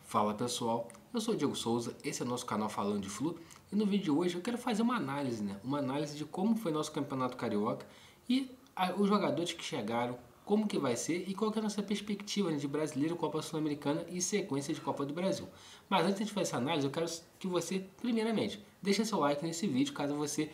Fala pessoal, eu sou o Diego Souza, esse é o nosso canal Falando de Flu e no vídeo de hoje eu quero fazer uma análise, uma análise de como foi nosso Campeonato Carioca e os jogadores que chegaram, como que vai ser e qual que é a nossa perspectiva de Brasileiro, Copa Sul-Americana e sequência de Copa do Brasil. Mas antes de fazer essa análise, eu quero que você, primeiramente, deixe seu like nesse vídeo, caso você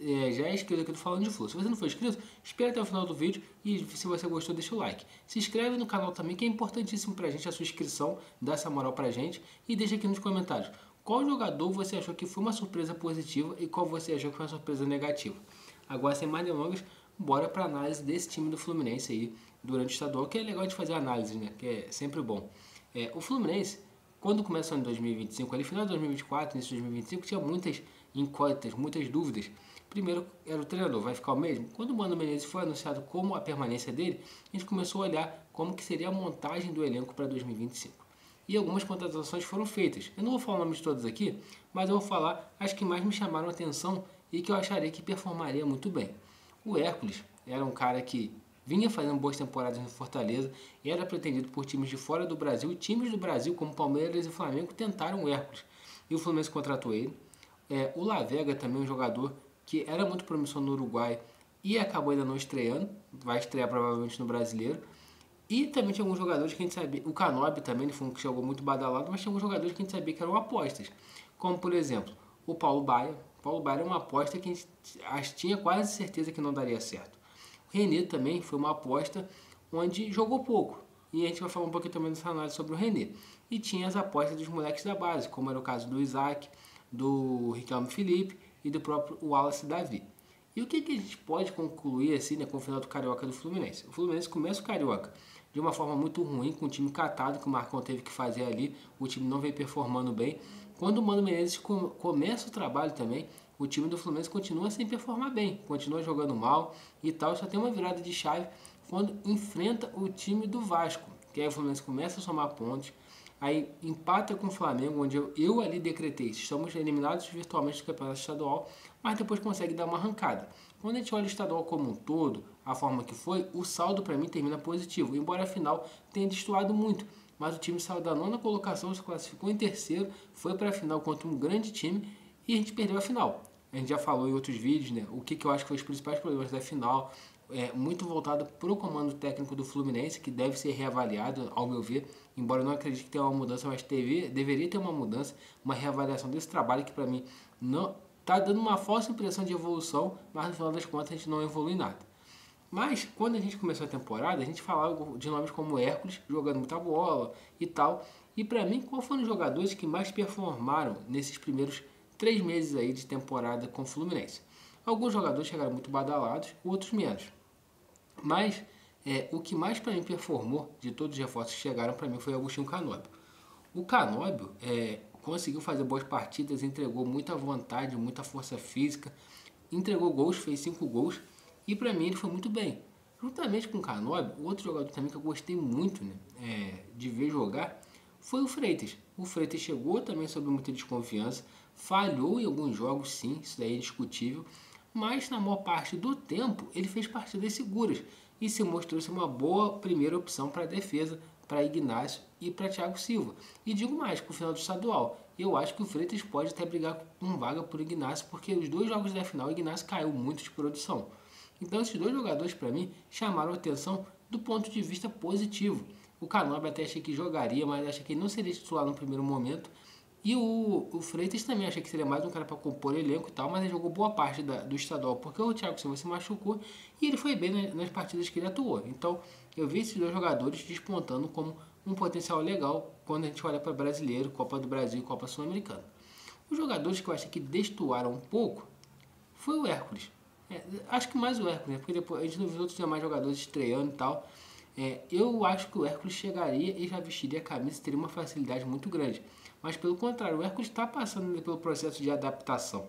já é inscrito aqui do Falando de Flu. Se você não for inscrito, espere até o final do vídeo e se você gostou, deixa o like. Se inscreve no canal também, que é importantíssimo pra gente a sua inscrição, dá essa moral pra gente e deixa aqui nos comentários qual jogador você achou que foi uma surpresa positiva e qual você achou que foi uma surpresa negativa. Agora, sem mais delongas, bora pra análise desse time do Fluminense aí durante o estadual, que é legal de fazer análise, que é sempre bom. O Fluminense, quando começou em 2025, ali final de 2024, início de 2025, tinha muitas incógnitas, muitas dúvidas. Primeiro era o treinador, vai ficar o mesmo? Quando o Mano Menezes foi anunciado como a permanência dele, a gente começou a olhar como que seria a montagem do elenco para 2025. E algumas contratações foram feitas. Eu não vou falar o nome de todas aqui, mas eu vou falar as que mais me chamaram a atenção e que eu acharia que performaria muito bem. O Hércules era um cara que vinha fazendo boas temporadas no Fortaleza, era pretendido por times de fora do Brasil, e times do Brasil como Palmeiras e Flamengo tentaram o Hércules. E o Fluminense contratou ele. O Lavega também é um jogador que era muito promissor no Uruguai e acabou ainda não estreando, vai estrear provavelmente no Brasileiro. E também tinha alguns jogadores que a gente sabia, o Canóbio também, ele foi um que chegou muito badalado, mas tinha alguns jogadores que a gente sabia que eram apostas, como por exemplo, o Paulo Baia. O Paulo Baia era uma aposta que a gente tinha quase certeza que não daria certo. O René também foi uma aposta onde jogou pouco, e a gente vai falar um pouquinho também dessa análise sobre o René. E tinha as apostas dos moleques da base, como era o caso do Isaac, do Riquelme Felipe e do próprio Wallace Davi. E o que a gente pode concluir assim, com o final do Carioca do Fluminense? O Fluminense começa o Carioca de uma forma muito ruim, com o time catado que o Marcão teve que fazer ali, o time não vem performando bem. Quando o Mano Menezes começa o trabalho também, o time do Fluminense continua sem performar bem, continua jogando mal e tal, só tem uma virada de chave quando enfrenta o time do Vasco, que aí o Fluminense começa a somar pontos, aí empata com o Flamengo, onde eu ali decretei, estamos eliminados virtualmente do campeonato estadual, mas depois consegue dar uma arrancada. Quando a gente olha o estadual como um todo, a forma que foi, o saldo para mim termina positivo, embora a final tenha destoado muito, mas o time saiu da nona colocação, se classificou em terceiro, foi para a final contra um grande time e a gente perdeu a final. A gente já falou em outros vídeos, o que eu acho que foi os principais problemas da final, muito voltado para o comando técnico do Fluminense, que deve ser reavaliado, ao meu ver, embora eu não acredite que tenha uma mudança, mas deveria ter uma mudança, uma reavaliação desse trabalho que para mim não está dando uma falsa impressão de evolução, mas no final das contas a gente não evolui nada. Mas quando a gente começou a temporada, a gente falava de nomes como Hércules, jogando muita bola e tal, e para mim, qual foram os jogadores que mais performaram nesses primeiros 3 meses aí de temporada com o Fluminense? Alguns jogadores chegaram muito badalados, outros menos. Mas o que mais para mim performou de todos os reforços que chegaram para mim foi o Agostinho Canóbio. O Canóbio conseguiu fazer boas partidas, entregou muita vontade, muita força física, entregou gols, fez 5 gols e para mim ele foi muito bem. Juntamente com o Canóbio, outro jogador também que eu gostei muito de ver jogar foi o Freitas. O Freitas chegou também sob muita desconfiança, falhou em alguns jogos, sim, isso daí é discutível, mas na maior parte do tempo ele fez partidas seguras e se mostrou ser uma boa primeira opção para a defesa, para Ignacio e para Thiago Silva. E digo mais, com o final do estadual, eu acho que o Freitas pode até brigar com vaga por Ignacio, porque os 2 jogos da final o Ignacio caiu muito de produção. Então esses 2 jogadores para mim chamaram a atenção do ponto de vista positivo. O Canóbio até achei que jogaria, mas achei que ele não seria titular no primeiro momento. E o Freitas também achei que seria mais um cara para compor elenco e tal, mas ele jogou boa parte do estadual porque o Thiago Silva se machucou e ele foi bem nas partidas que ele atuou. Então eu vi esses 2 jogadores despontando como um potencial legal quando a gente olha para Brasileiro, Copa do Brasil e Copa Sul-Americana. Os jogadores que eu achei que destoaram um pouco foi o Hércules. Acho que mais o Hércules, porque depois a gente não viu outros demais jogadores estreando e tal. Eu acho que o Hércules chegaria e já vestiria a camisa e teria uma facilidade muito grande. Mas pelo contrário, o Hércules está passando pelo processo de adaptação.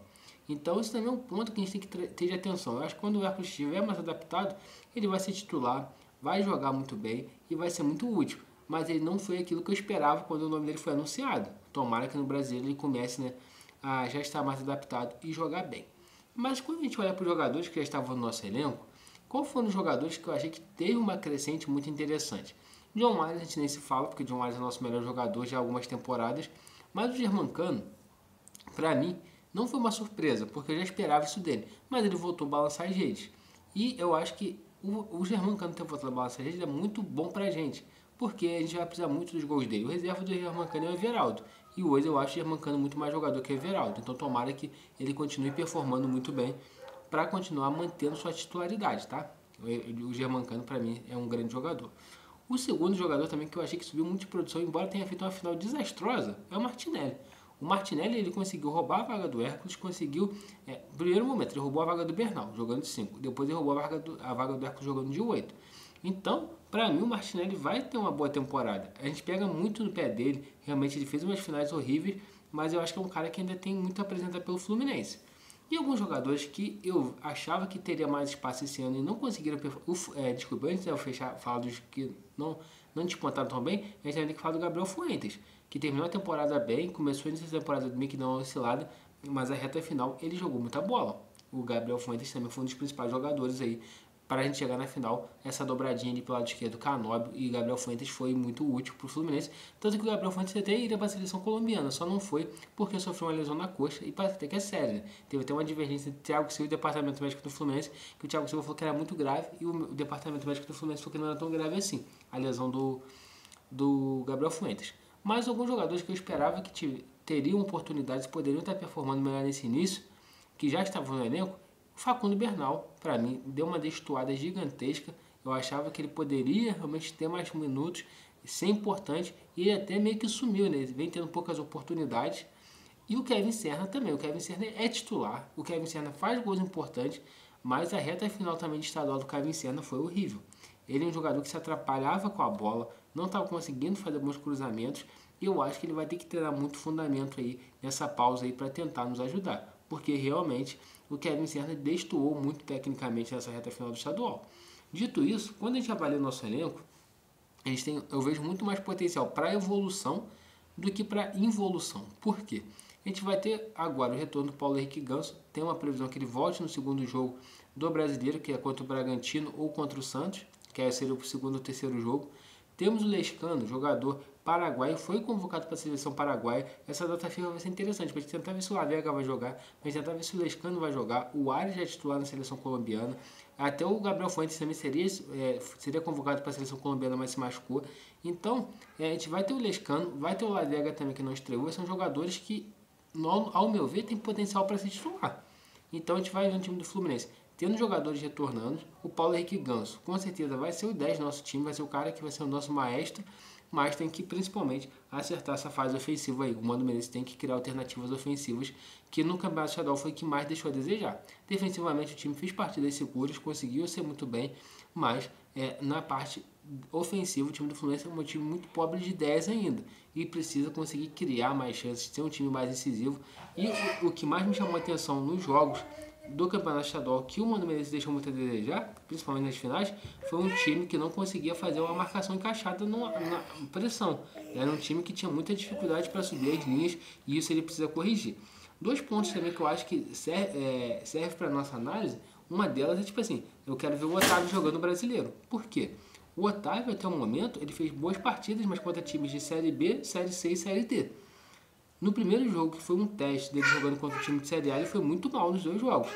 Então isso também é um ponto que a gente tem que ter de atenção. Eu acho que quando o Hércules estiver mais adaptado, ele vai ser titular, vai jogar muito bem e vai ser muito útil. Mas ele não foi aquilo que eu esperava quando o nome dele foi anunciado. Tomara que no Brasil ele comece a já estar mais adaptado e jogar bem. Mas quando a gente olha para os jogadores que já estavam no nosso elenco, qual foram os jogadores que eu achei que teve uma crescente muito interessante? John Arias a gente nem se fala, porque John Arias é o nosso melhor jogador já há algumas temporadas. Mas o Germancano, para mim, não foi uma surpresa, porque eu já esperava isso dele. Mas ele voltou a balançar as redes. E eu acho que o Germancano ter voltado a balançar as redes é muito bom pra gente, porque a gente vai precisar muito dos gols dele. O reserva do Germancano é o Everaldo. E hoje eu acho o Germancano muito mais jogador que o Everaldo. Então tomara que ele continue performando muito bem para continuar mantendo sua titularidade, tá? O Germancano para mim é um grande jogador. O segundo jogador também que eu achei que subiu muito de produção, embora tenha feito uma final desastrosa, é o Martinelli. O Martinelli ele conseguiu roubar a vaga do Hércules, conseguiu... no primeiro momento ele roubou a vaga do Bernal, jogando de 5. Depois ele roubou a vaga do Hércules jogando de 8. Então, para mim o Martinelli vai ter uma boa temporada. A gente pega muito no pé dele, realmente ele fez umas finais horríveis, mas eu acho que é um cara que ainda tem muito a apresentar pelo Fluminense. E alguns jogadores que eu achava que teria mais espaço esse ano e não conseguiram... desculpa, antes de eu falar dos que não despontaram tão bem, a gente também tem que falar do Gabriel Fuentes, que terminou a temporada bem, começou nessa temporada meio que deu uma oscilada, mas a reta final ele jogou muita bola. O Gabriel Fuentes também foi um dos principais jogadores aí para a gente chegar na final. Essa dobradinha ali pelo lado esquerdo, Canóbio e Gabriel Fuentes foi muito útil para o Fluminense. Tanto que o Gabriel Fuentes até iria para a seleção colombiana, só não foi porque sofreu uma lesão na coxa e parece até que é sério, né? Teve até uma divergência entre o Thiago Silva e o departamento médico do Fluminense, que o Thiago Silva falou que era muito grave e o departamento médico do Fluminense falou que não era tão grave assim, a lesão do Gabriel Fuentes. Mas alguns jogadores que eu esperava que teriam oportunidades, poderiam estar performando melhor nesse início, que já estavam no elenco, o Facundo Bernal, para mim, deu uma destoada gigantesca. Eu achava que ele poderia realmente ter mais minutos, ser importante, e ele até meio que sumiu, né? Ele vem tendo poucas oportunidades. E o Kevin Serna também. O Kevin Serna é titular, o Kevin Serna faz gols importantes, mas a reta final também de estadual do Kevin Serna foi horrível. Ele é um jogador que se atrapalhava com a bola, não estava conseguindo fazer bons cruzamentos, e eu acho que ele vai ter que treinar muito fundamento aí nessa pausa aí para tentar nos ajudar, porque realmente o Kevin Serna destoou muito tecnicamente nessa reta final do estadual. Dito isso, quando a gente avalia o nosso elenco, eu vejo muito mais potencial para evolução do que para involução. Por quê? A gente vai ter agora o retorno do Paulo Henrique Ganso, tem uma previsão que ele volte no segundo jogo do Brasileiro, que é contra o Bragantino ou contra o Santos, que seria o segundo ou terceiro jogo. Temos o Lescano, jogador paraguaio, foi convocado para a seleção paraguaia. Essa data FIFA vai ser interessante, para a gente tentar ver se o Lavega vai jogar, para a gente tentar ver se o Lescano vai jogar, o Arias já é titular na seleção colombiana, até o Gabriel Fuentes também seria convocado para a seleção colombiana, mas se machucou. Então, a gente vai ter o Lescano, vai ter o Lavega também, que não estreou, são jogadores que, ao meu ver, tem potencial para se titular. Então, a gente vai ver um time do Fluminense tendo jogadores retornando. O Paulo Henrique Ganso, com certeza, vai ser o 10 do nosso time, vai ser o cara que vai ser o nosso maestro, mas tem que principalmente acertar essa fase ofensiva aí. O Mano Menezes tem que criar alternativas ofensivas, que no Campeonato Estadual foi o que mais deixou a desejar. Defensivamente o time fez partidas seguras, conseguiu ser muito bem, mas na parte ofensiva o time do Fluminense é um time muito pobre de 10 ainda, e precisa conseguir criar mais chances, ser um time mais incisivo. E o que mais me chamou a atenção nos jogos do Campeonato Estadual, que o Mano Menezes deixou muito a desejar, principalmente nas finais, foi um time que não conseguia fazer uma marcação encaixada na pressão. Era um time que tinha muita dificuldade para subir as linhas, e isso ele precisa corrigir. Dois pontos também que eu acho que serve para nossa análise, uma delas é tipo assim, eu quero ver o Otávio jogando brasileiro. Por quê? O Otávio até o momento ele fez boas partidas, mas contra times de Série B, Série C e Série D. No primeiro jogo, que foi um teste dele jogando contra o time de Série A, ele foi muito mal nos dois jogos.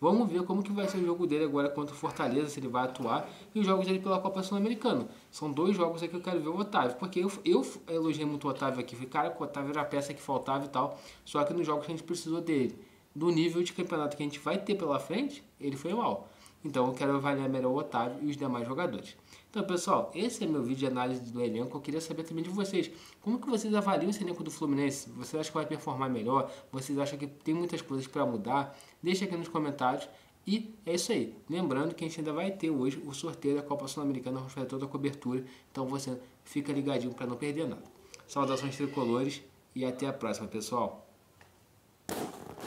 Vamos ver como que vai ser o jogo dele agora contra o Fortaleza, se ele vai atuar, e os jogos dele pela Copa Sul-Americana. São dois jogos aqui que eu quero ver o Otávio, porque eu elogiei muito o Otávio aqui, falei, cara, que o Otávio era a peça que faltava e tal, só que nos jogos que a gente precisou dele, do nível de campeonato que a gente vai ter pela frente, ele foi mal. Então eu quero avaliar melhor o Otávio e os demais jogadores. Então, pessoal, esse é meu vídeo de análise do elenco. Eu queria saber também de vocês. Como que vocês avaliam esse elenco do Fluminense? Vocês acham que vai performar melhor? Vocês acham que tem muitas coisas para mudar? Deixa aqui nos comentários. E é isso aí. Lembrando que a gente ainda vai ter hoje o sorteio da Copa Sul-Americana. Vamos fazer toda a cobertura. Então você fica ligadinho para não perder nada. Saudações tricolores e até a próxima, pessoal.